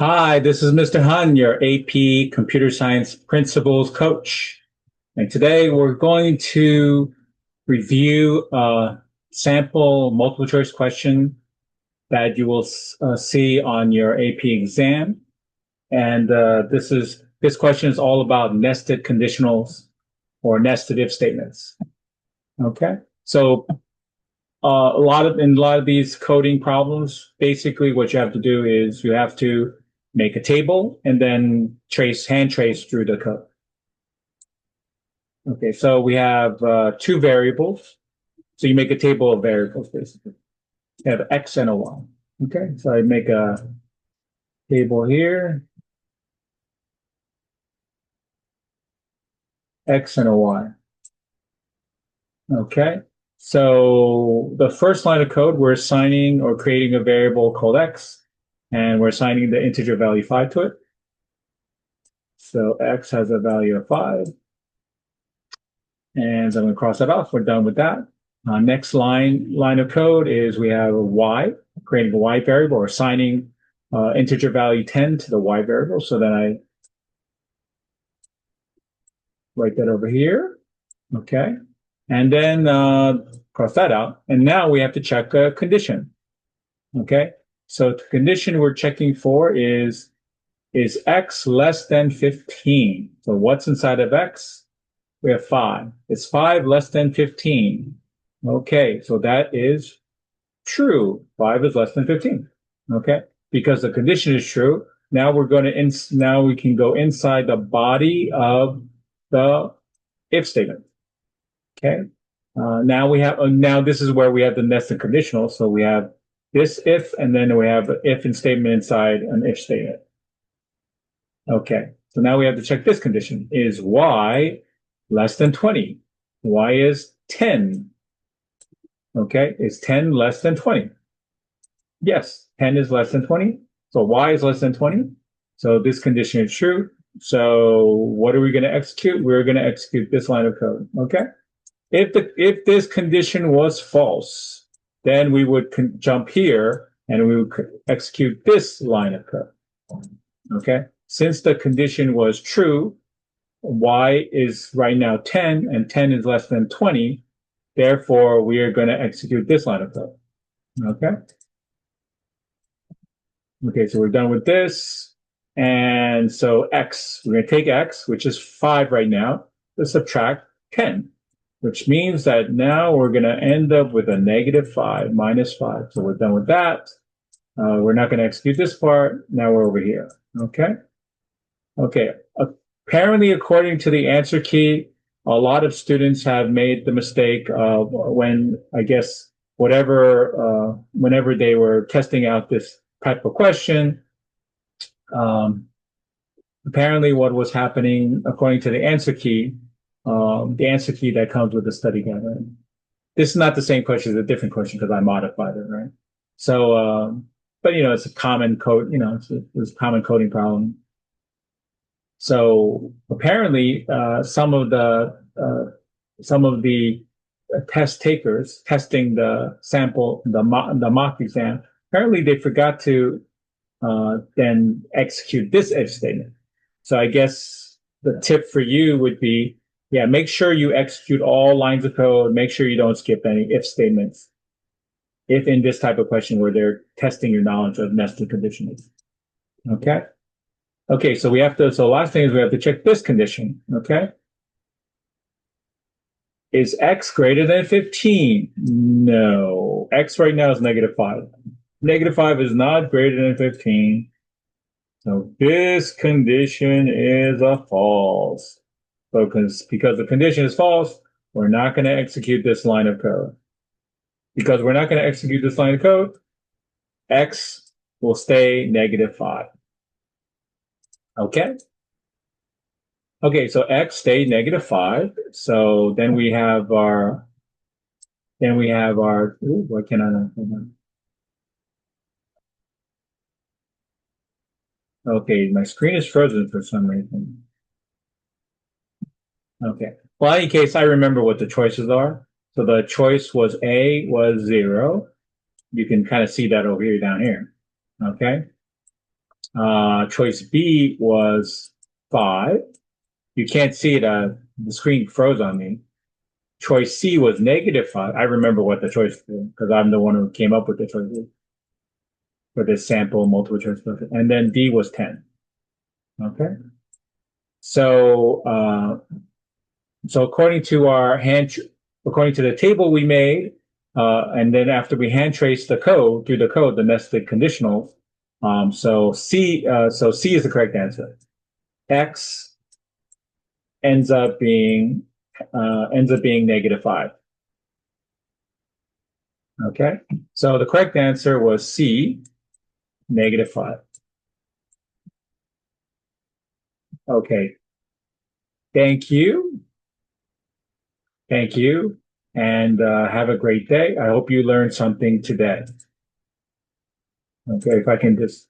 Hi, this is Mr. Hun, your AP Computer Science Principles Coach. And today we're going to review a sample multiple choice question that you will see on your AP exam. And this question is all about nested conditionals or nested if statements. Okay, so in a lot of these coding problems, basically what you have to do is you have to make a table and then hand trace through the code. Okay, so we have two variables. So you make a table of variables basically. You have X and a Y. Okay, so I make a table here, X and a Y. Okay, so the first line of code, we're assigning or creating a variable called X, and we're assigning the integer value 5 to it. So X has a value of 5. And so I'm going to cross that off. We're done with that. Next line of code is we have a Y, creating a Y variable or assigning integer value 10 to the Y variable. So then I write that over here. Okay. And then cross that out. And now we have to check a condition. Okay. So the condition we're checking for is X less than 15? So what's inside of X? We have 5. Is 5 less than 15? Okay, so that is true. 5 is less than 15. Okay, because the condition is true. Now we're going to now we can go inside the body of the if statement. Okay, now we have now this is where we have the nested conditional. So we have this if, and then we have an if and statement inside an if statement. Okay, so now we have to check this condition. Is Y less than 20? Y is 10. Okay, is 10 less than 20? Yes, 10 is less than 20. So Y is less than 20. So this condition is true. So what are we going to execute? We're going to execute this line of code. Okay. If this condition was false, then we would jump here and we would execute this line of code. Okay. Since the condition was true, Y is right now 10 and 10 is less than 20. Therefore, we are going to execute this line of code. Okay. Okay, so we're done with this. And so X, we're going to take X, which is 5 right now, to subtract 10, which means that now we're going to end up with a -5, -5. So we're done with that. We're not going to execute this part. Now we're over here. Okay. Okay. Apparently, according to the answer key, a lot of students have made the mistake of when, I guess, whenever they were testing out this type of question, apparently what was happening, according to the answer key that comes with the study guide, right? This is not the same question, it's a different question because I modified it, right? So, but it's a common code, it's a common coding problem. So apparently, some of the test takers testing the sample, the mock exam, apparently they forgot to then execute this if statement. So I guess the tip for you would be, yeah, make sure you execute all lines of code. Make sure you don't skip any if statements. If in this type of question where they're testing your knowledge of nested conditionals. Okay. Okay, so last thing is we have to check this condition, okay? Is X greater than 15? No. X right now is -5. -5 is not greater than 15. So this condition is a false. So because the condition is false, we're not going to execute this line of code. Because we're not going to execute this line of code, X will stay -5. Okay. Okay, so X stayed -5. So then we have our, ooh, why can I not? Okay, my screen is frozen for some reason. Okay. Well, in any case, I remember what the choices are. So the choice was A was 0. You can kind of see that over here, down here. Okay. Choice B was 5. You can't see it. The screen froze on me. Choice C was -5. I remember what the choice was because I'm the one who came up with the choices for this sample multiple choice question. And then D was 10. Okay. So, according to according to the table we made, and then after we hand trace the code through the code, the nested conditional, so C is the correct answer. X ends up being -5. Okay, so the correct answer was C, -5. Okay, thank you, and have a great day. I hope you learned something today. Okay, if I can just